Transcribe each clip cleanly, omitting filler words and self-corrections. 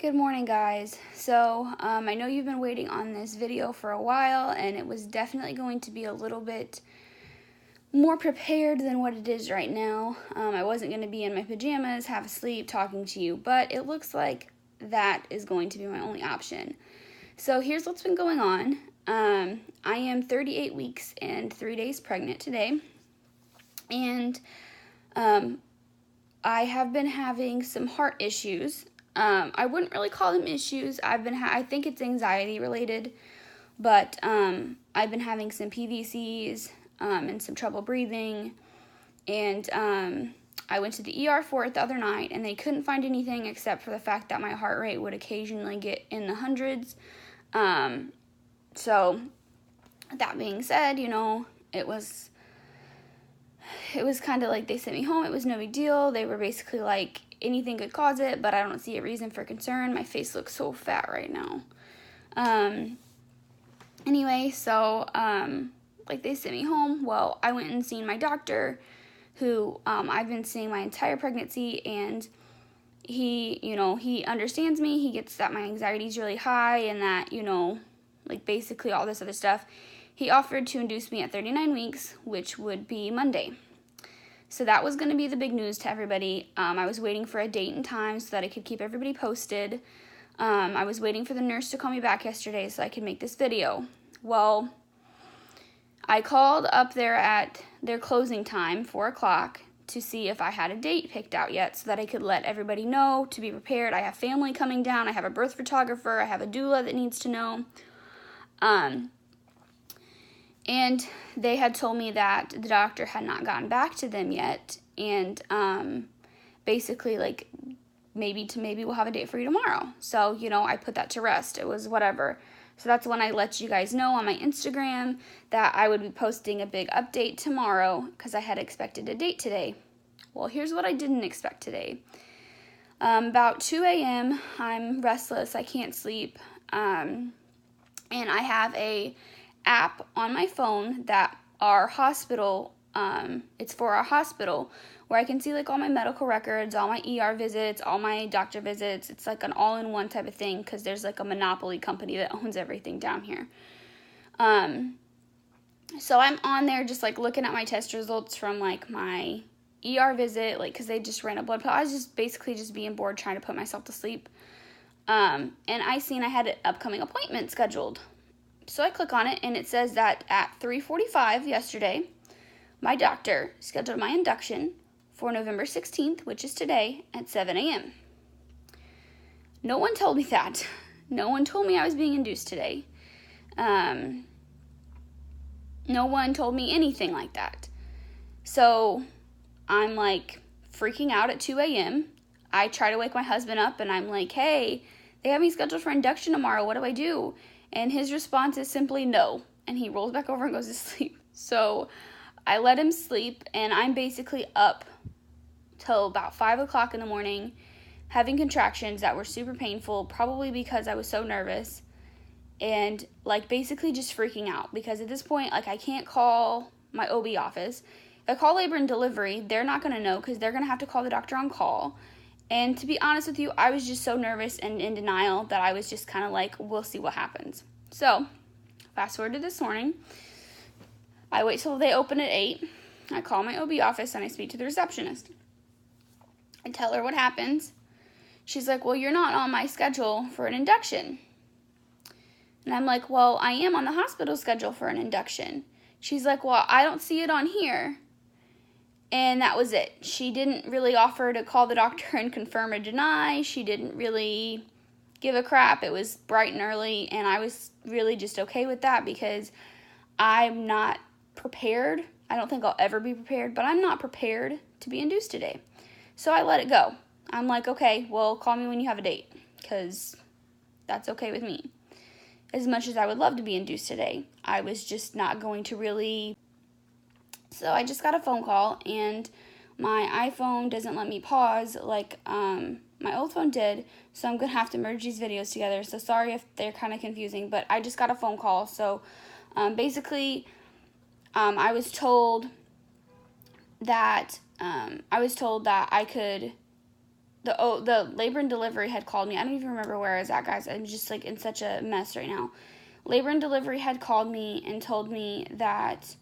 Good morning, guys. So, I know you've been waiting on this video for a while, and it was definitely going to be a little bit more prepared than what it is right now. I wasn't going to be in my pajamas, half asleep, talking to you, but it looks like that is going to be my only option. So, here's what's been going on. I am 38 weeks and 3 days pregnant today, and I have been having some heart issues. I wouldn't really call them issues. I think it's anxiety related, but I've been having some PVCs and some trouble breathing, and I went to the ER for it the other night, and they couldn't find anything except for the fact that my heart rate would occasionally get in the hundreds. So that being said, it was kind of like they sent me home. It was no big deal. They were basically like, anything could cause it, but I don't see a reason for concern. My face looks so fat right now. Anyway, so, they sent me home. Well, I went and seen my doctor, who, I've been seeing my entire pregnancy, and he understands me. He gets that my anxiety is really high, and that, basically all this other stuff. He offered to induce me at 39 weeks, which would be Monday. So that was going to be the big news to everybody. I was waiting for a date and time so that I could keep everybody posted. I was waiting for the nurse to call me back yesterday so I could make this video. Well, I called up there at their closing time, 4 o'clock, to see if I had a date picked out yet so that I could let everybody know to be prepared. I have family coming down. I have a birth photographer. I have a doula that needs to know. And they had told me that the doctor had not gotten back to them yet, and basically, maybe we'll have a date for you tomorrow. So, I put that to rest. It was whatever. So that's when I let you guys know on my Instagram that I would be posting a big update tomorrow because I had expected a date today. Well, here's what I didn't expect today. About 2 a.m., I'm restless. I can't sleep. And I have a app on my phone that our hospital, it's for our hospital, where I can see all my medical records, all my ER visits, all my doctor visits. It's like an all-in-one type of thing because there's a monopoly company that owns everything down here. So I'm on there just looking at my test results from my ER visit, because they just ran a blood. I was just basically just being bored trying to put myself to sleep. And I seen I had an upcoming appointment scheduled. So I click on it, and it says that at 3:45 yesterday, my doctor scheduled my induction for November 16th, which is today, at 7 a.m. No one told me that. No one told me I was being induced today. No one told me anything like that. So I'm freaking out at 2 a.m. I try to wake my husband up, and I'm like, hey, they have me scheduled for induction tomorrow. What do I do? And his response is simply no. And he rolls back over and goes to sleep. So I let him sleep, and I'm basically up till about 5 o'clock in the morning having contractions that were super painful, probably because I was so nervous, and basically just freaking out. Because at this point, I can't call my OB office. If I call labor and delivery, they're not going to know because they're going to have to call the doctor on call. And to be honest with you, I was just so nervous and in denial that I was just kind of we'll see what happens. So, fast forward to this morning. I wait till they open at 8. I call my OB office and I speak to the receptionist. I tell her what happens. She's like, well, you're not on my schedule for an induction. And I'm like, well, I am on the hospital schedule for an induction. She's like, well, I don't see it on here. And that was it. She didn't really offer to call the doctor and confirm or deny. She didn't really give a crap. It was bright and early, and I was really just okay with that because I'm not prepared. I don't think I'll ever be prepared, but I'm not prepared to be induced today. So I let it go. I'm like, okay, well, call me when you have a date because that's okay with me. As much as I would love to be induced today, I was just not going to really. So I just got a phone call, and my iPhone doesn't let me pause like my old phone did, so I'm going to have to merge these videos together. So sorry if they're kind of confusing, but I just got a phone call. So basically, I was told that I could the labor and delivery had called me. I don't even remember where I was at, guys. I'm just, like, in such a mess right now. Labor and delivery had called me and told me that,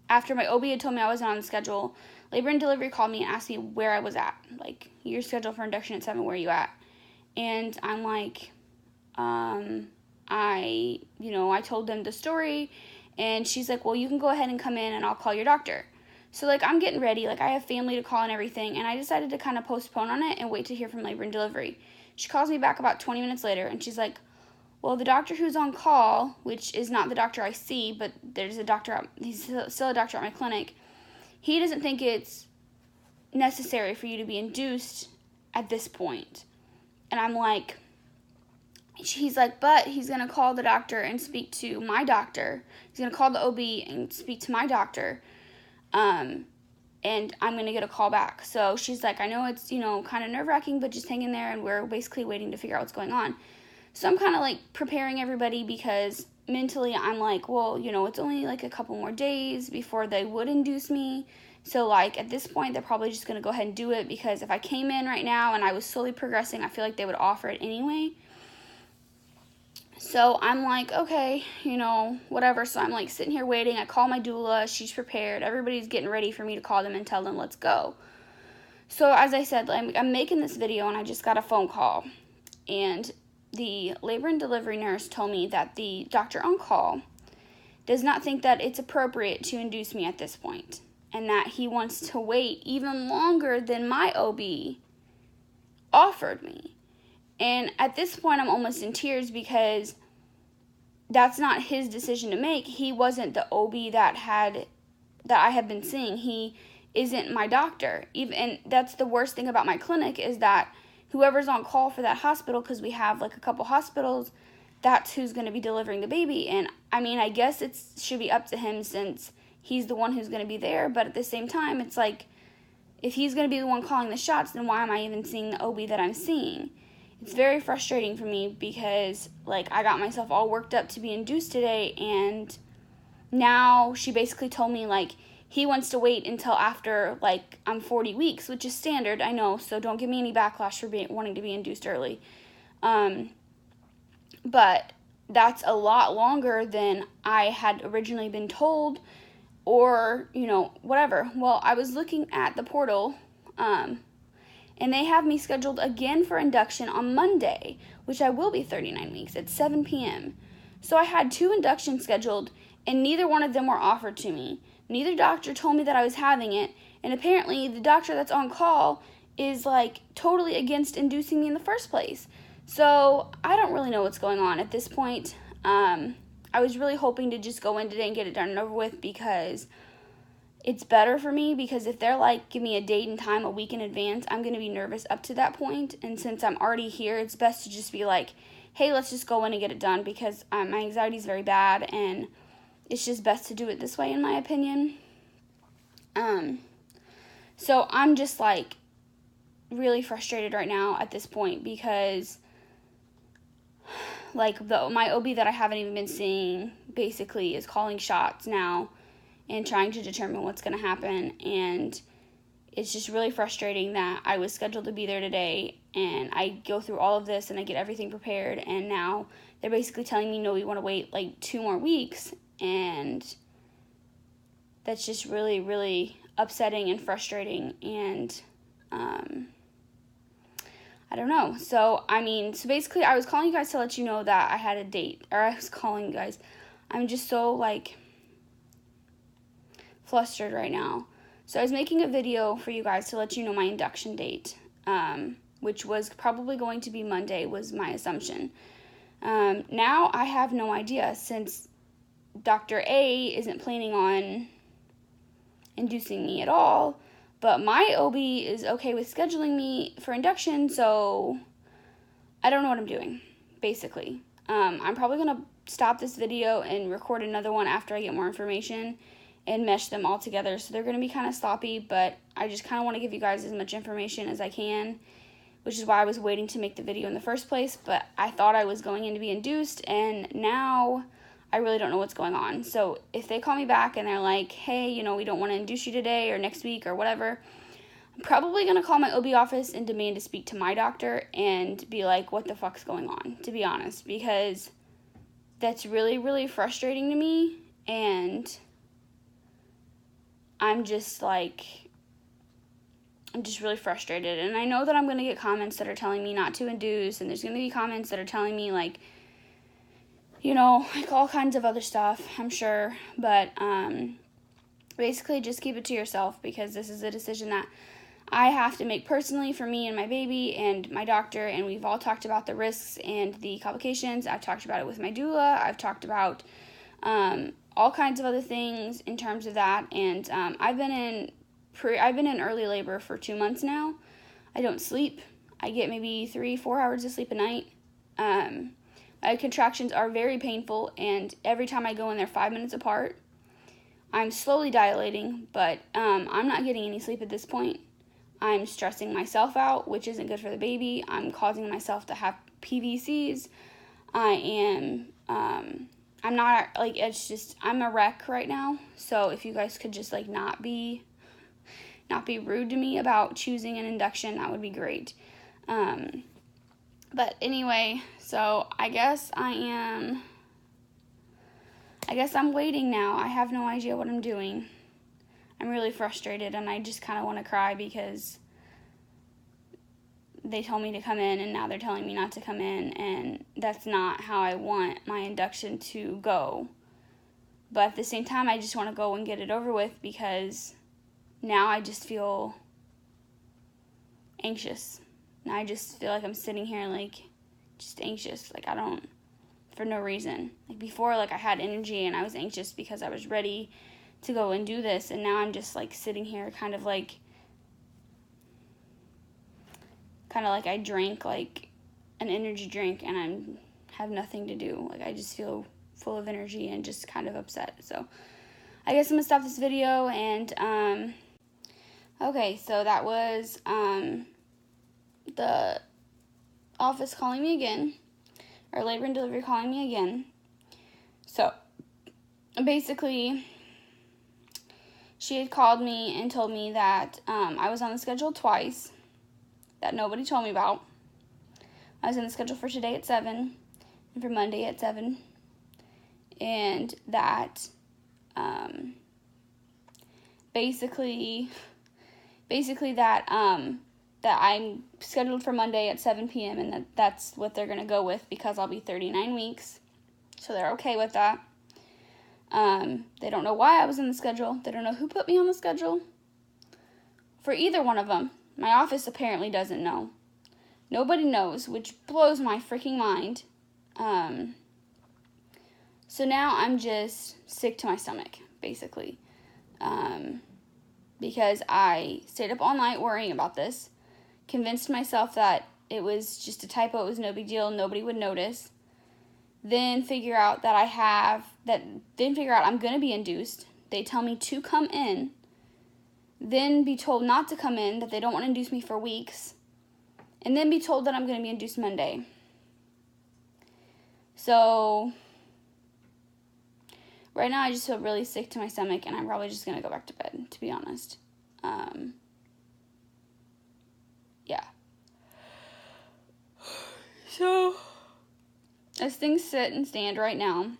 after my OB had told me I wasn't on the schedule, labor and delivery called me and asked me where I was at. Like, you're scheduled for induction at 7, where are you at? And I'm like, I told them the story, and she's like, well, you can go ahead and come in and I'll call your doctor. So, like, I'm getting ready, like, I have family to call and everything, and I decided to kind of postpone on it and wait to hear from labor and delivery. She calls me back about 20 minutes later, and she's like, well, the doctor who's on call, which is not the doctor I see, but there's a doctor, he's still a doctor at my clinic, he doesn't think it's necessary for you to be induced at this point. And I'm like, he's like, but he's going to call the doctor and speak to my doctor. He's going to call the OB and speak to my doctor. And I'm going to get a call back. So she's like, I know it's, kind of nerve-wracking, but just hang in there, and we're basically waiting to figure out what's going on. So I'm kind of, like, preparing everybody, because mentally I'm like, well, it's only, like, a couple more days before they would induce me. So, like, at this point, they're probably just going to go ahead and do it, because if I came in right now and I was slowly progressing, I feel like they would offer it anyway. So I'm like, okay, whatever. So I'm, like, sitting here waiting. I call my doula. She's prepared. Everybody's getting ready for me to call them and tell them, let's go. So as I said, I'm making this video, and I just got a phone call. And the labor and delivery nurse told me that the doctor on call does not think that it's appropriate to induce me at this point, and that he wants to wait even longer than my OB offered me. And at this point, I'm almost in tears, because that's not his decision to make. He wasn't the OB that I have been seeing. He isn't my doctor. And that's the worst thing about my clinic, is that whoever's on call for that hospital, because we have, like, a couple hospitals, that's who's going to be delivering the baby. And, I mean, I guess it should be up to him, since he's the one who's going to be there. But at the same time, it's like, if he's going to be the one calling the shots, then why am I even seeing the OB that I'm seeing? It's very frustrating for me, because, like, I got myself all worked up to be induced today, and now she basically told me, like, he wants to wait until after, like, I'm 40 weeks, which is standard, I know, so don't give me any backlash for wanting to be induced early. But that's a lot longer than I had originally been told, or, whatever. Well, I was looking at the portal, and they have me scheduled again for induction on Monday, which I will be 39 weeks at 7 p.m. So I had 2 inductions scheduled, and neither one of them were offered to me. Neither doctor told me that I was having it, and apparently the doctor that's on call is, like, totally against inducing me in the first place. So I don't really know what's going on at this point. I was really hoping to just go in today and get it done and over with, because it's better for me, because if they're like, give me a date and time a week in advance, I'm going to be nervous up to that point. And since I'm already here, it's best to just be like, hey, let's just go in and get it done, because my anxiety is very bad, and it's just best to do it this way, in my opinion. So I'm just, like, really frustrated right now at this point, because, like, my OB that I haven't even been seeing basically is calling shots now and trying to determine what's going to happen. And it's just really frustrating that I was scheduled to be there today, and I go through all of this and I get everything prepared, and now they're basically telling me, no, we want to wait, like, 2 more weeks. And that's just really, really upsetting and frustrating, and I don't know. So basically I was calling you guys to let you know that I had a date, or I was calling you guys. I'm just so, like, flustered right now. So I was making a video for you guys to let you know my induction date, which was probably going to be Monday, was my assumption. Now I have no idea, since Dr. A isn't planning on inducing me at all, but my OB is okay with scheduling me for induction, so I don't know what I'm doing, basically. I'm probably going to stop this video and record another one after I get more information and mesh them all together, so they're going to be kind of sloppy, but I just kind of want to give you guys as much information as I can, which is why I was waiting to make the video in the first place. But I thought I was going in to be induced, and now I really don't know what's going on. So if they call me back and they're like, hey, we don't want to induce you today or next week or whatever, I'm probably going to call my OB office and demand to speak to my doctor and be like, what the fuck's going on, to be honest, because that's really, really frustrating to me, and I'm just really frustrated, and I know that I'm going to get comments that are telling me not to induce, and there's going to be comments that are telling me, like, you know, like, all kinds of other stuff, I'm sure, but, basically just keep it to yourself, because this is a decision that I have to make personally for me and my baby and my doctor, and we've all talked about the risks and the complications. I've talked about it with my doula. I've talked about all kinds of other things in terms of that, and I've been in early labor for 2 months now. I don't sleep. I get maybe 3-4 hours of sleep a night. My contractions are very painful, and every time I go in, they're 5 minutes apart. I'm slowly dilating, but I'm not getting any sleep at this point. I'm stressing myself out, which isn't good for the baby. I'm causing myself to have PVCs. I'm not, like, it's just, I'm a wreck right now. So if you guys could just, like, not be rude to me about choosing an induction, that would be great. But anyway, so I guess I'm waiting now. I have no idea what I'm doing. I'm really frustrated, and I just kind of want to cry because they told me to come in, and now they're telling me not to come in, and that's not how I want my induction to go. But at the same time, I just want to go and get it over with, because now I just feel anxious. And I just feel like I'm sitting here, like, just anxious. Like, for no reason. Like, before, like, I had energy, and I was anxious because I was ready to go and do this, and now I'm just, like, sitting here kind of like I drank, like, an energy drink, and I have nothing to do. Like, I just feel full of energy and just kind of upset. So I guess I'm gonna stop this video, and okay, so that was the office calling me again, or labor and delivery calling me again. So basically, she had called me and told me that I was on the schedule twice, that nobody told me about. I was on the schedule for today at 7 and for Monday at 7, and that basically that I'm scheduled for Monday at 7 p.m. and that's what they're going to go with, because I'll be 39 weeks, so they're okay with that. They don't know why I was in the schedule. They don't know who put me on the schedule for either one of them. My office apparently doesn't know. Nobody knows, which blows my freaking mind. So now I'm just sick to my stomach, basically. Because I stayed up all night worrying about this, convinced myself that it was just a typo, it was no big deal, nobody would notice. Then figure out I'm going to be induced. They tell me to come in. Then be told not to come in, that they don't want to induce me for weeks. And then be told that I'm going to be induced Monday. So right now I just feel really sick to my stomach, and I'm probably just going to go back to bed, to be honest. Yeah. So as things sit and stand right now,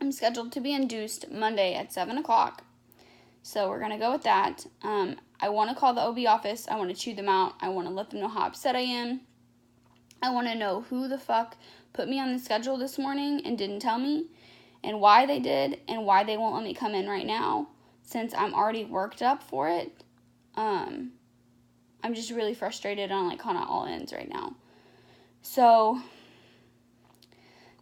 I'm scheduled to be induced Monday at 7 o'clock. So we're going to go with that. I want to call the OB office. I want to chew them out. I want to let them know how upset I am. I want to know who the fuck put me on the schedule this morning and didn't tell me, and why they did, and why they won't let me come in right now, since I'm already worked up for it. I'm just really frustrated on, like, kind of all ends right now. So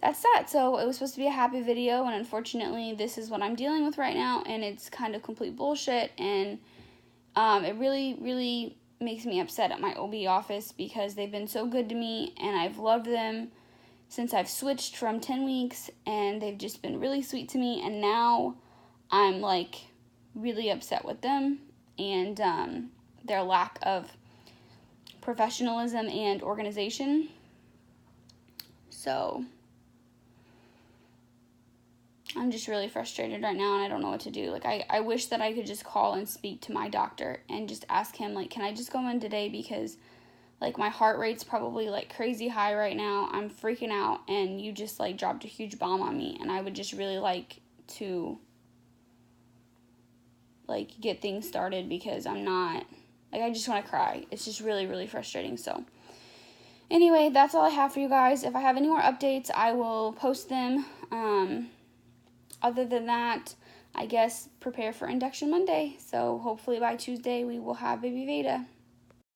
that's that. So it was supposed to be a happy video, and unfortunately this is what I'm dealing with right now, and it's kind of complete bullshit, and it really, really makes me upset at my OB office, because they've been so good to me, and I've loved them since I've switched from 10 weeks, and they've just been really sweet to me, and now I'm, like, really upset with them, and their lack of professionalism and organization. So I'm just really frustrated right now, and I don't know what to do. Like, I wish that I could just call and speak to my doctor and just ask him, like, can I just go in today, because, like, my heart rate's probably, like, crazy high right now. I'm freaking out, and you just, like, dropped a huge bomb on me, and I would just really like to, like, get things started, because I'm not, like, I just want to cry. It's just really, really frustrating. So anyway, that's all I have for you guys. If I have any more updates, I will post them. Other than that, I guess prepare for Induction Monday. So hopefully by Tuesday we will have baby Veda.